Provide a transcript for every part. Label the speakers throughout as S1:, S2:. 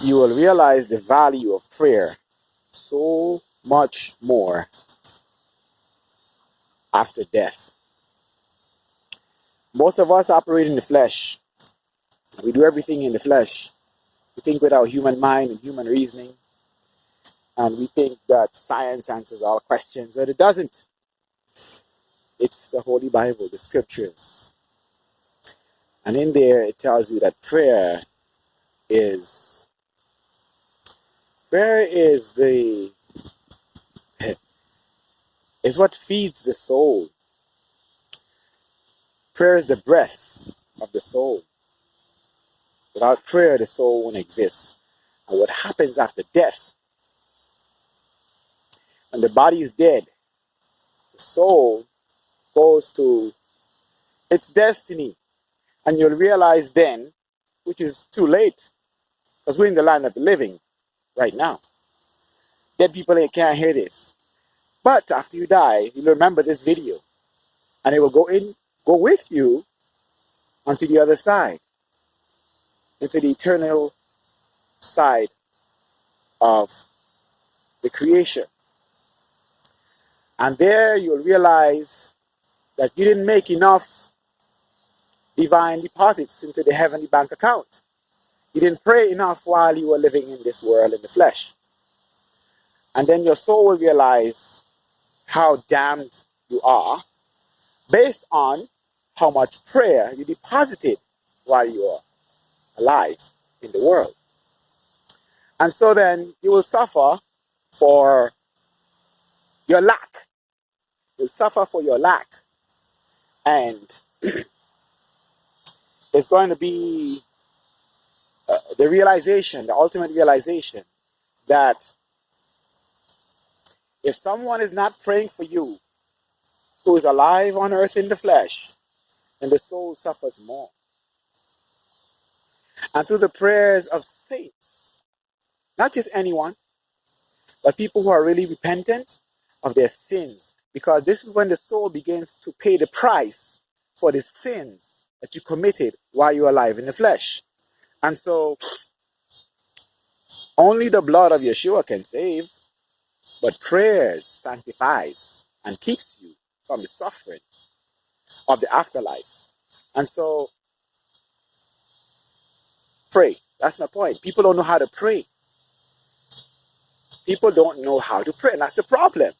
S1: you will realize the value of prayer so much more after death. Most of us operate in the flesh. We do everything in the flesh. We think with our human mind and human reasoning. And we think that science answers all questions, but it doesn't. It's the Holy Bible, the scriptures. And in there it tells you that prayer is what feeds the soul. Prayer is the breath of the soul. Without prayer, the soul won't exist. And what happens after death, when the body is dead, the soul goes to its destiny. And you'll realize then, which is too late, because we're in the land of the living right now. Dead people can't hear this. But after you die, you'll remember this video. And it will go with you onto the other side, into the eternal side of the creation. And there you'll realize that you didn't make enough divine deposits into the heavenly bank account. You didn't pray enough while you were living in this world in the flesh. And then your soul will realize how damned you are based on how much prayer you deposited while you are alive in the world. And so then you will suffer for your lack. You'll suffer for your lack. And it's going to be the realization, the ultimate realization, that if someone is not praying for you, who is alive on earth in the flesh, then the soul suffers more. And through the prayers of saints, not just anyone, but people who are really repentant of their sins, because this is when the soul begins to pay the price for the sins that you committed while you were alive in the flesh. And so, only the blood of Yeshua can save, but prayers sanctifies and keeps you from the suffering of the afterlife. And so, pray. That's my point. People don't know how to pray. People don't know how to pray, and that's the problem.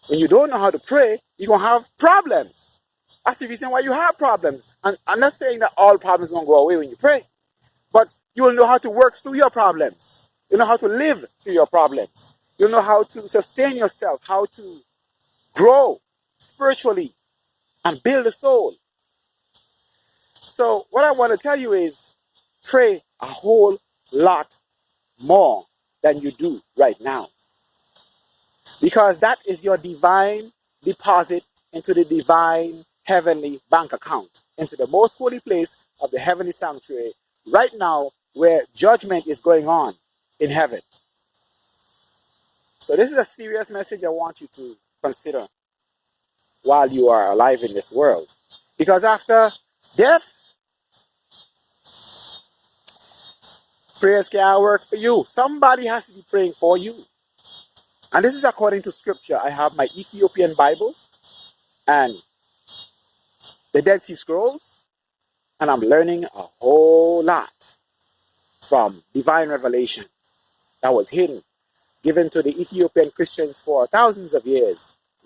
S1: When you don't know how to pray, you're going to have problems. That's the reason why you have problems. And I'm not saying that all problems are going to go away when you pray, but you will know how to work through your problems. You'll know how to live through your problems. You'll know how to sustain yourself, how to grow spiritually and build a soul. So what I want to tell you is pray a whole lot more than you do right now. Because that is your divine deposit into the divine heavenly bank account, into the most holy place of the heavenly sanctuary, right now where judgment is going on in heaven. So this is a serious message I want you to consider while you are alive in this world. Because after death, prayers can't work for you. Somebody has to be praying for you. And this is according to scripture. I have my Ethiopian Bible and the Dead Sea Scrolls, and I'm learning a whole lot from divine revelation that was hidden, given to the Ethiopian Christians for thousands of years.